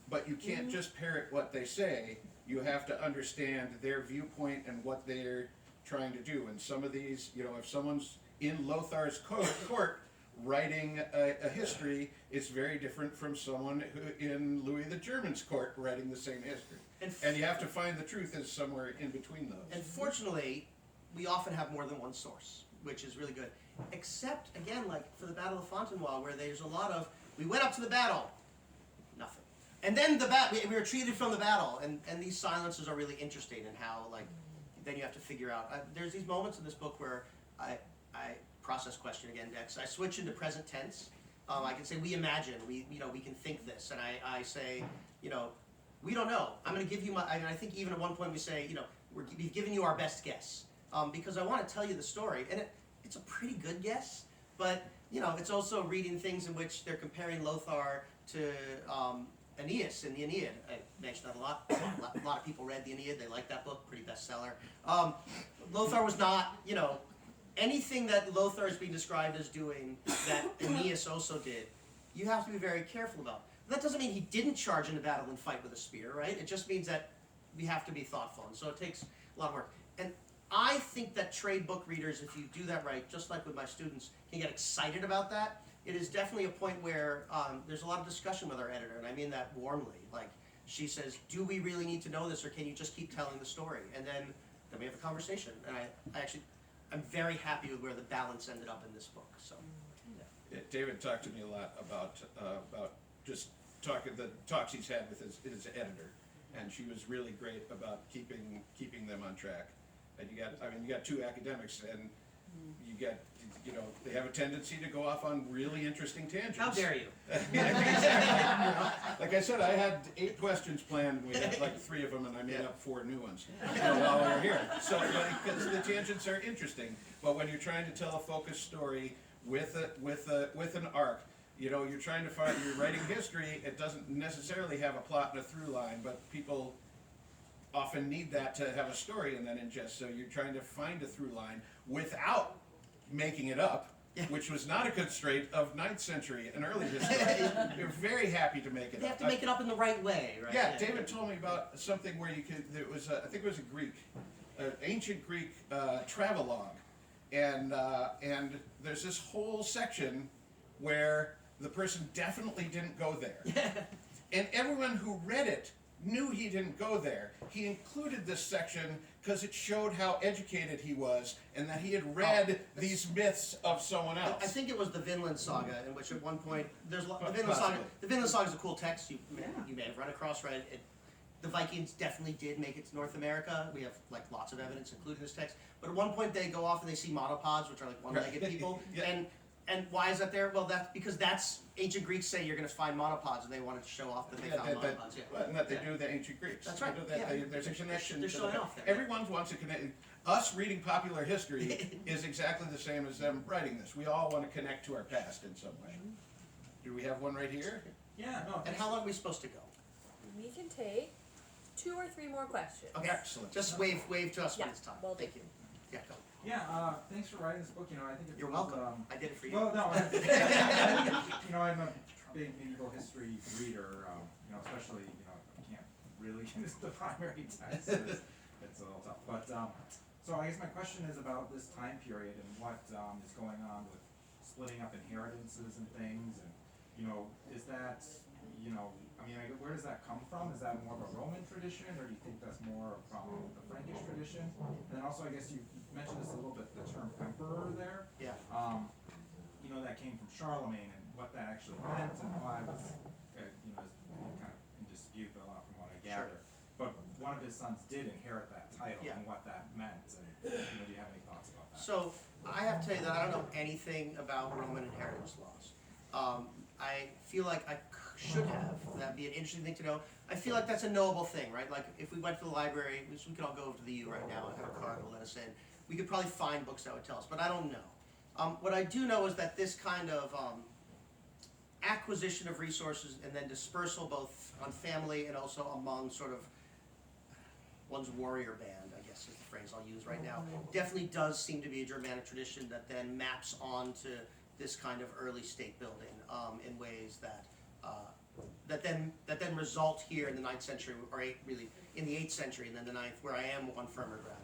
But you can't just parrot what they say. You have to understand their viewpoint and what they're trying to do. And some of these, if someone's in Lothar's court writing a history, it's very different from someone who in Louis the German's court writing the same history. And you have to find the truth is somewhere in between those. And fortunately, we often have more than one source, which is really good. Except, again, like for the Battle of Fontenoy, where there's a lot of, we went up to the battle, nothing. And then we retreated from the battle, and these silences are really interesting in how, like, then you have to figure out. There's these moments in this book where I process question again, Dex. I switch into present tense. I can say we imagine, we can think this, and I say, we don't know. I'm going to give you my. I think even at one point we say, we've given you our best guess, because I want to tell you the story, and it's a pretty good guess, but it's also reading things in which they're comparing Lothar to Aeneas in the Aeneid. I mentioned that a lot. A lot of people read the Aeneid. They like that book. Pretty bestseller. Lothar was not, anything that Lothar is being described as doing that Aeneas also did, you have to be very careful about. That doesn't mean he didn't charge into battle and fight with a spear, right? It just means that we have to be thoughtful, and so it takes a lot of work. And I think that trade book readers, if you do that right, just like with my students, can get excited about that. It is definitely a point where there's a lot of discussion with our editor, and I mean that warmly. Like, she says, do we really need to know this, or can you just keep telling the story? And then we have a conversation. And I'm very happy with where the balance ended up in this book. So, yeah, David talked to me a lot about just the talks he's had with his editor, and she was really great about keeping them on track. And you got two academics, and you get, they have a tendency to go off on really interesting tangents. How dare you? Like I said, I had 8 questions planned, and we had like 3 of them, and I made up 4 new ones while we were here. So, because the tangents are interesting, but when you're trying to tell a focused story with an arc, you're trying to find, you're writing history, it doesn't necessarily have a plot and a through line, but people often need that to have a story and then ingest. So you're trying to find a through line without making it up, Yeah. which was not a constraint of 9th century and early history. They're very happy to make it They up. have to make it up in the right way, right? Yeah, David told me about something where you could. There was, I think it was a Greek, ancient Greek travelogue, and there's this whole section where the person definitely didn't go there, and everyone who read it knew he didn't go there. He included this section because it showed how educated he was and that he had read these myths of someone else. I think it was the Vinland Saga, in which at one point there's the Vinland Possibly. Saga. The Vinland Saga is a cool text you may have run across, right? The Vikings definitely did make it to North America. We have like lots of evidence, including this text. But at one point they go off and they see monopods, which are like one-legged Right. people, Yeah. and why is that there? Well, that's because ancient Greeks say you're going to find monopods, and they wanted to show off that they found monopods. Yeah. And that they do the ancient Greeks. That's right, They do that, yeah. there's a connection. They're to showing the- off there. Everyone wants to connect. Us reading popular history is exactly the same as them writing this. We all want to connect to our past in some way. Do we have one right here? Yeah, no. And how long are we supposed to go? We can take 2 or 3 more questions. Okay, Excellent. Just wave to us when Yeah, it's time. will do. Thank you. Yeah, go. Yeah, thanks for writing this book. You know, I think it's You're welcome. I did it for you. Well, no, you know, I'm a big medieval history reader. You know, especially I can't really use the primary text. It's a little tough. But so I guess my question is about this time period and what is going on with splitting up inheritances and things, and is that where does that come from? Is that more of a Roman tradition, or do you think that's more from the Frankish tradition? And then also, I guess you mentioned this a little bit, the term emperor there. Yeah. That came from Charlemagne, and what that actually meant, and why was, is kind of in dispute a lot from what I gather. But one of his sons did inherit that title, Yeah. and what that meant, and do you have any thoughts about that? So I have to tell you that I don't know anything about Roman inheritance laws. I feel like I should have. That'd be an interesting thing to know. I feel like that's a knowable thing, right? Like if we went to the library, we could all go over to the U right now and have a card to let us in. We could probably find books that would tell us, but I don't know. What I do know is that this kind of acquisition of resources and then dispersal both on family and also among sort of one's warrior band, I guess is the phrase I'll use right now, definitely does seem to be a Germanic tradition that then maps onto this kind of early state building in ways that that then result here in the 9th century, or really in the 8th century, and then the 9th, where I am on firmer ground.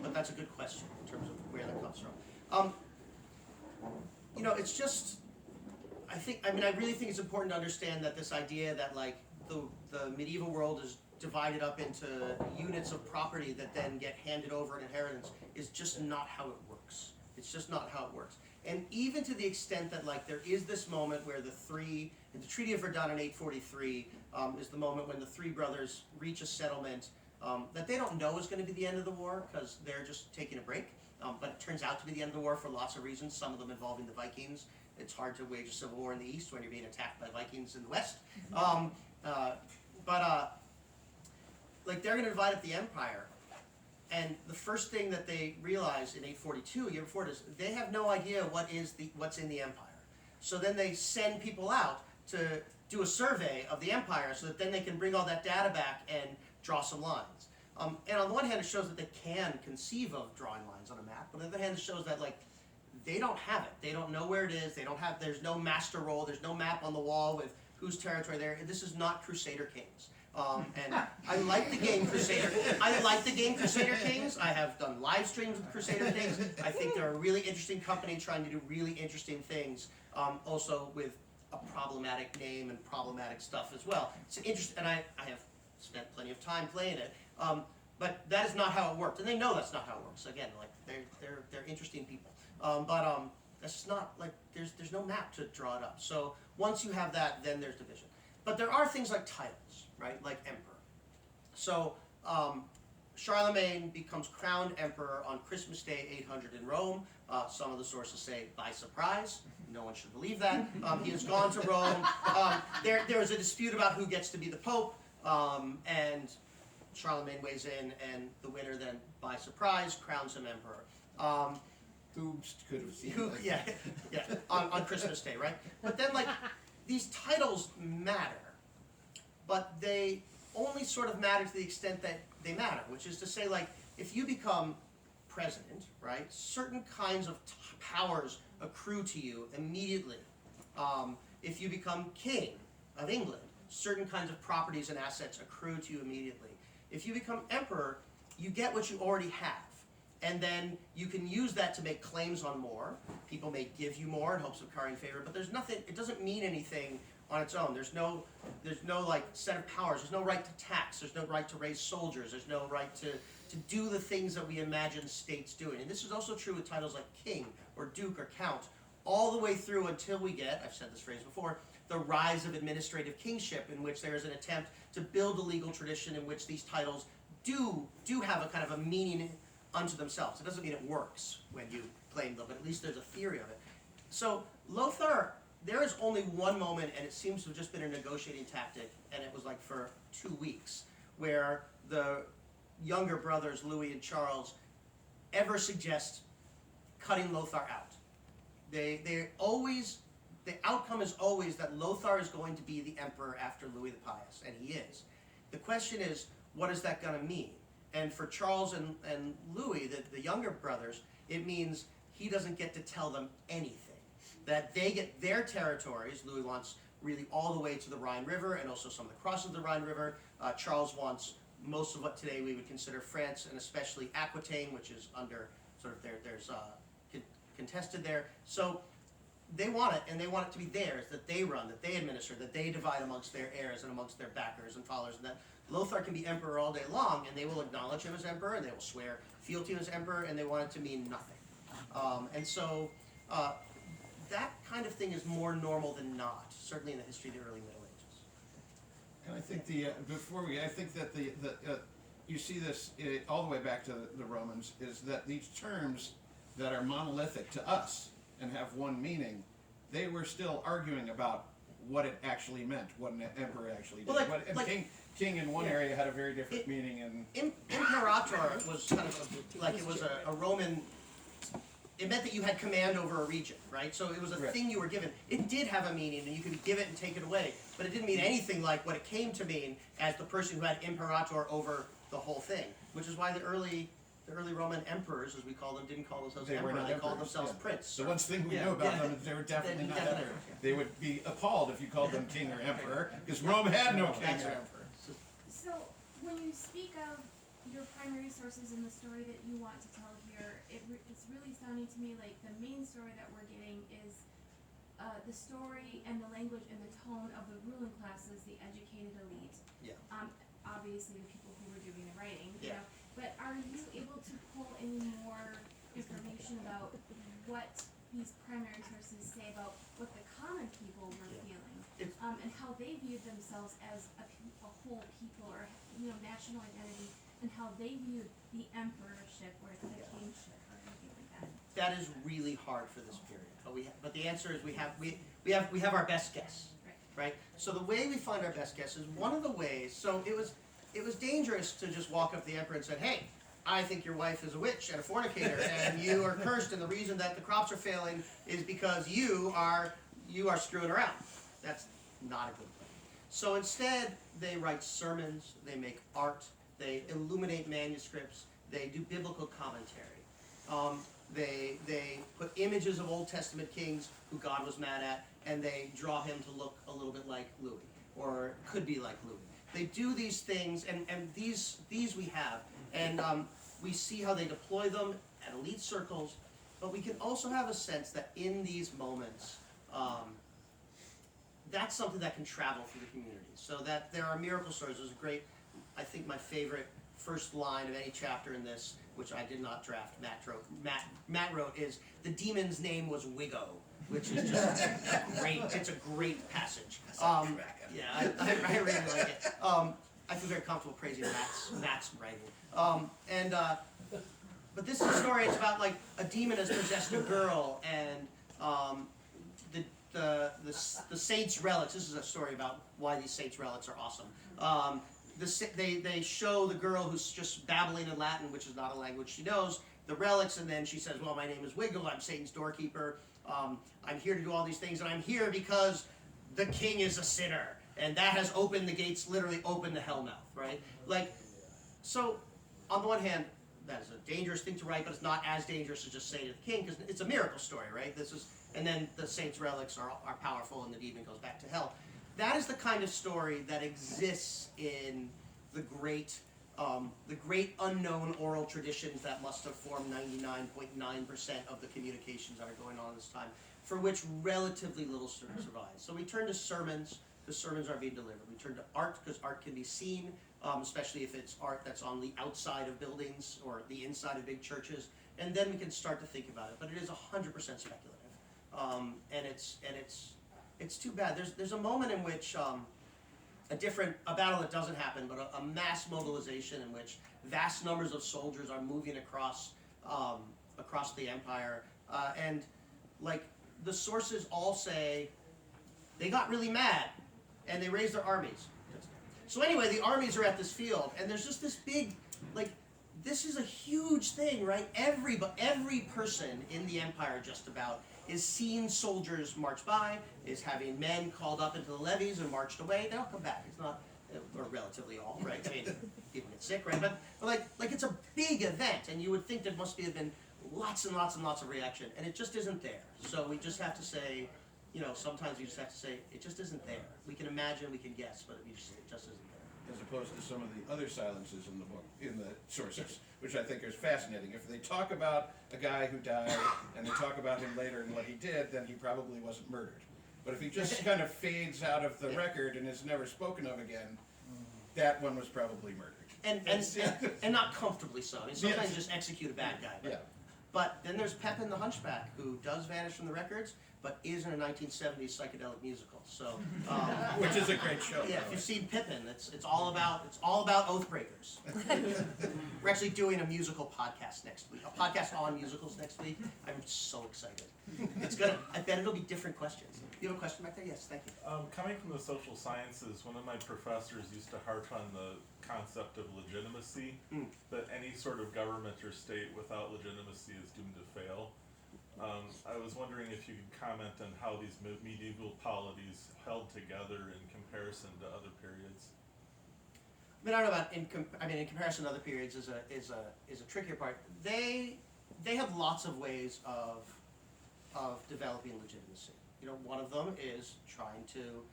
But that's a good question in terms of where that comes from. It's just, I really think it's important to understand that this idea that like the medieval world is divided up into units of property that then get handed over in inheritance is just not how it works. It's just not how it works. And even to the extent that like there is this moment where the Treaty of Verdun in 843 is the moment when the 3 brothers reach a settlement that they don't know is going to be the end of the war because they're just taking a break. But it turns out to be the end of the war for lots of reasons, some of them involving the Vikings. It's hard to wage a civil war in the east when you're being attacked by Vikings in the west. Like they're going to divide up the empire. And the first thing that they realize in 842, a year before this, they have no idea what's in the empire. So then they send people out to do a survey of the empire so that then they can bring all that data back and draw some lines. And on the one hand, it shows that they can conceive of drawing lines on a map. But on the other hand, it shows that like they don't have it. They don't know where it is. There's no master roll. There's no map on the wall with whose territory there. This is not Crusader Kings. And I like the game Crusader. I like the game Crusader Kings. I have done live streams with Crusader Kings. I think they're a really interesting company trying to do really interesting things. Also with a problematic name and problematic stuff as well. It's interesting, and I have spent plenty of time playing it. But that is not how it worked, and they know that's not how it works. Again, like they're interesting people. That's just not like there's no map to draw it up. So once you have that, then there's division. But there are things like titles, right? Like emperor. So Charlemagne becomes crowned emperor on Christmas Day 800 in Rome. Some of the sources say by surprise. No one should believe that. He has gone to Rome. There is a dispute about who gets to be the pope, and Charlemagne weighs in, and the winner then, by surprise, crowns him emperor. Who could have seen that? Yeah, on Christmas Day, right? But then, like, these titles matter, but they only sort of matter to the extent that they matter, which is to say, like, if you become president, right, certain kinds of powers accrue to you immediately. If you become king of England, certain kinds of properties and assets accrue to you immediately. If you become emperor, you get what you already have. And then you can use that to make claims on more. People may give you more in hopes of currying favor, but there's nothing, it doesn't mean anything on its own. There's no like set of powers. There's no right to tax. There's no right to raise soldiers. There's no right to do the things that we imagine states doing. And this is also true with titles like king or duke or count, all the way through until we get, I've said this phrase before, the rise of administrative kingship, in which there is an attempt to build a legal tradition in which these titles do have a kind of a meaning unto themselves. It doesn't mean it works when you claim them, but at least there's a theory of it. So Lothar, there is only one moment, and it seems to have just been a negotiating tactic, and it was like for 2 weeks, where the younger brothers, Louis and Charles, ever suggest cutting Lothar out. They always, the outcome is always that Lothar is going to be the emperor after Louis the Pious, and he is. The question is, what is that going to mean? And for Charles and Louis, the younger brothers, it means he doesn't get to tell them anything. That they get their territories. Louis wants really all the way to the Rhine River and also some of the crossings of the Rhine River. Charles wants most of what today we would consider France, and especially Aquitaine, which is under sort of there's contested there. So they want it, and they want it to be theirs, that they run, that they administer, that they divide amongst their heirs and amongst their backers and followers, and that Lothar can be emperor all day long, and they will acknowledge him as emperor, and they will swear fealty to him as emperor, and they want it to mean nothing. And so that kind of thing is more normal than not, certainly in the history of the early Middle Ages. And I think I think that you see this all the way back to the Romans, is that these terms that are monolithic to us and have one meaning, they were still arguing about what it actually meant, what an emperor actually did. Well, King in one area had a very different meaning, and Imperator was kind of like it was a Roman. It meant that you had command over a region, right? So it was a thing you were given. It did have a meaning, and you could give it and take it away, but it didn't mean anything like what it came to mean as the person who had Imperator over the whole thing. Which is why the early Roman emperors, as we call them, didn't call themselves emperor. They called themselves prince. The one thing we know about them is they were definitely not emperor. They would be appalled if you called them king or emperor, because Rome had no king or emperor. So, when you speak of your primary sources in the story that you want to tell here, it's really sounding to me like the main story that we're getting is the story and the language and the tone of the ruling classes, the educated elite. Yeah. Obviously, the people who were doing the writing. Yeah. You know, but are you able to pull any more information about what these primary sources say about what the common people were feeling, and how they viewed themselves as a whole people, or national identity, and how they viewed the emperorship or the kingship or anything like that? That is really hard for this period, but the answer is we have our best guess, right? So the way we find our best guess is one of the ways. So it was dangerous to just walk up to the emperor and say, "Hey, I think your wife is a witch and a fornicator, and you are cursed, and the reason that the crops are failing is because you are screwing around." That's not a good thing. So instead, they write sermons, they make art, they illuminate manuscripts, they do biblical commentary. They put images of Old Testament kings who God was mad at, and they draw him to look a little bit like Louis, or could be like Louis. They do these things, and these we have, and we see how they deploy them at elite circles, but we can also have a sense that in these moments, that's something that can travel through the community. So that there are miracle stories. There's a great, I think my favorite first line of any chapter in this, which I did not draft, Matt wrote, is the demon's name was Wiggo, which is just it's a great passage. Yeah, I really like it. I feel very comfortable praising Matt's writing. But this is a story. It's about like a demon has possessed a girl, and the saints' relics. This is a story about why these saints' relics are awesome. They show the girl who's just babbling in Latin, which is not a language she knows, the relics, and then she says, "Well, my name is Wiggle. I'm Satan's doorkeeper. I'm here to do all these things, and I'm here because the king is a sinner, and that has opened the gates, literally opened the hell mouth," right? Like, so on the one hand, that is a dangerous thing to write, but it's not as dangerous as just saying to the king, because it's a miracle story, right? And then the saint's relics are powerful, and the demon goes back to hell. That is the kind of story that exists in the great unknown oral traditions that must have formed 99.9% of the communications that are going on at this time, for which relatively little survives. So we turn to sermons, because sermons are being delivered. We turn to art, because art can be seen, especially if it's art that's on the outside of buildings or the inside of big churches, and then we can start to think about it. But it is 100% speculative, and it's too bad. There's a moment in which a battle that doesn't happen, but a mass mobilization in which vast numbers of soldiers are moving across the empire, and like the sources all say they got really mad and they raised their armies. So anyway, the armies are at this field, and there's just this big, like, this is a huge thing, right? Every person in the empire just about is seeing soldiers march by, is having men called up into the levies and marched away. They don't come back. It's not, or relatively all, right? I mean, people get sick, right? But like it's a big event, and you would think there must have been lots and lots and lots of reaction, and it just isn't there. So we just have to say, sometimes you just have to say, it just isn't there. We can imagine, we can guess, but it just isn't there. As opposed to some of the other silences in the book, in the sources, which I think is fascinating. If they talk about a guy who died and they talk about him later and what he did, then he probably wasn't murdered. But if he just kind of fades out of the record and is never spoken of again, that one was probably murdered. And not comfortably so. I mean, sometimes you just execute a bad guy. But then there's Pepin the Hunchback, who does vanish from the records, but is in a 1970s psychedelic musical. So, which is a great show. Yeah, if you've seen Pippin, it's all about Oathbreakers. We're actually doing a musical podcast next week, a podcast on musicals next week. I'm so excited. I bet it'll be different questions. You have a question back there? Yes, thank you. Coming from the social sciences, one of my professors used to harp on the concept of legitimacy, that any sort of government or state without legitimacy is doomed to fail. I was wondering if you could comment on how these medieval polities held together in comparison to other periods. I mean, I don't know about in comparison to other periods is a trickier part. They have lots of ways of developing legitimacy. One of them is trying to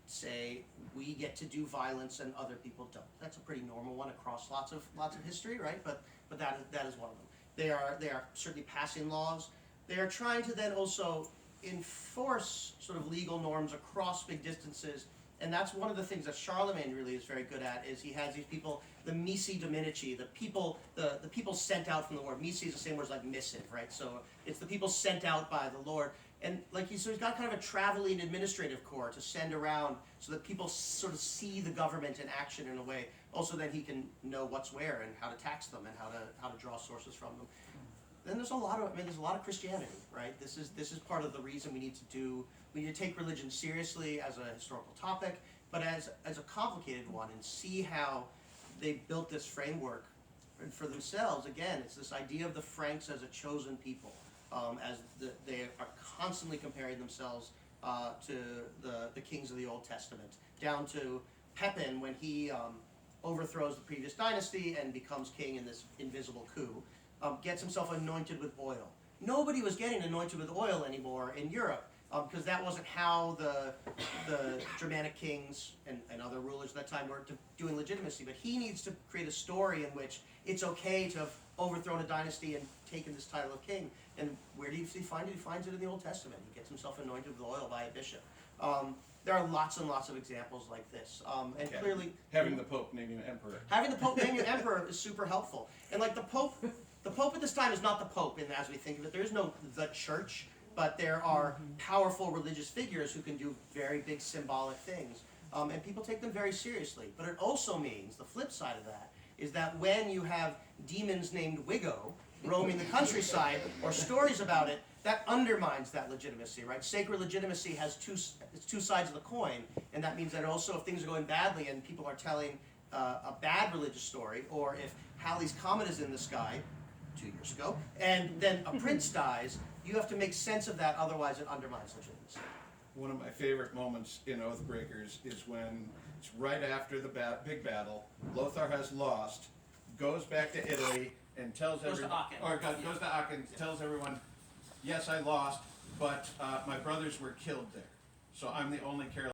say we get to do violence and other people don't. That's a pretty normal one across lots of history, right? But that is one of them. They are certainly passing laws. They are trying to then also enforce sort of legal norms across big distances, and that's one of the things that Charlemagne really is very good at. Is he has these people, the missi dominici, the people sent out from the Lord. Missi is the same word as like missive, right? So it's the people sent out by the Lord, and he's got kind of a traveling administrative corps to send around so that people sort of see the government in action in a way. Also, that he can know what's where and how to tax them and how to draw sources from them. Then there's a lot of Christianity, right? This is part of the reason we need to take religion seriously as a historical topic, but as a complicated one, and see how they built this framework for themselves. Again, it's this idea of the Franks as a chosen people, they are constantly comparing themselves to the kings of the Old Testament, down to Pepin when he overthrows the previous dynasty and becomes king in this invisible coup. Gets himself anointed with oil. Nobody was getting anointed with oil anymore in Europe because that wasn't how the Germanic kings and other rulers at that time were doing legitimacy. But he needs to create a story in which it's okay to have overthrown a dynasty and taken this title of king. And where do you find it? He finds it in the Old Testament. He gets himself anointed with oil by a bishop. There are lots and lots of examples like this. And clearly, having the Pope name you emperor. Having the Pope name you emperor is super helpful. And like the Pope at this time is not the Pope, as we think of it. There is no the Church, but there are powerful religious figures who can do very big symbolic things. And people take them very seriously. But it also means, the flip side of that, is that when you have demons named Wiggo roaming the countryside, or stories about it, that undermines that legitimacy, right? Sacred legitimacy has two sides of the coin, and that means that also if things are going badly and people are telling a bad religious story, or if Halley's Comet is in the sky 2 years ago, and then a prince dies, you have to make sense of that, otherwise it undermines legitimacy. One of my favorite moments in Oathbreakers is when it's right after the big battle, Lothar has lost, goes back to Italy, and tells Goes to everyone, Aachen. or goes to Aachen, tells everyone, yes, I lost, but my brothers were killed there, so I'm the only Carolinian